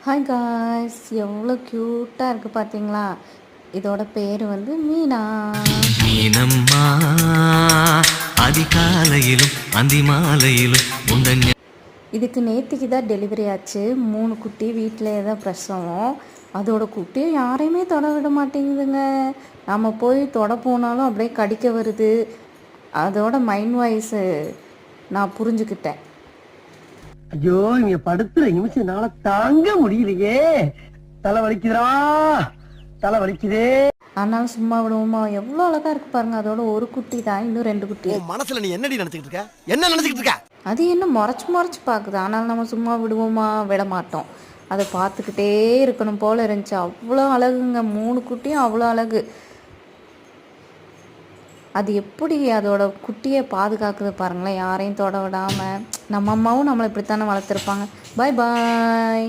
Hi guys, எவ்வளோ க்யூட்டாக இருக்குது பார்த்தீங்களா? இதோட பேர் வந்து மீனா. மீனம்மா அதிகாலையிலும் அந்தி மாலையிலும் உண்டன். இதுக்கு நேற்றுக்கு தான் டெலிவரி ஆச்சு. 3 குட்டி வீட்டிலே தான் பிரசவம். அதோட குட்டியை யாரையுமே தொட விட மாட்டேங்குதுங்க. நம்ம போய் தொட போனாலும் அப்படியே கடிக்க வருது. அதோட மைண்ட் வாய்ஸு நான் புரிஞ்சுக்கிட்டேன். ஐயோ, இங்க படுத்துற நிமிஷம் என்னால தாங்க முடியலையே. தலை வலிக்குதுடா, தலை வலிக்குதே. ஆனாலும் சும்மா விடுவோமா? எவ்வளோ அழகா இருக்கு பாருங்க. அதோட ஒரு குட்டி தான், இன்னும் 2 குட்டி. மனசுல நீ என்னடி நினைச்சுக்கிட்டு இருக்க? என்ன நினைச்சுக்கிட்டு இருக்க? அது என்ன முறைச்சு பார்க்குது. ஆனாலும் நம்ம சும்மா விடுவோமா? விட மாட்டோம். அதை பார்த்துக்கிட்டே இருக்கணும் போல இருந்துச்சு. அவ்வளோ அழகுங்க. 3 குட்டியும் அவ்வளோ அழகு. அது எப்படி அதோட குட்டியை பாதுகாக்குது பாருங்களேன், யாரையும் தொட விடாமல். நம்ம அம்மாவும் நம்மளை இப்படித்தானே வளர்த்துருப்பாங்க. பாய் பாய்.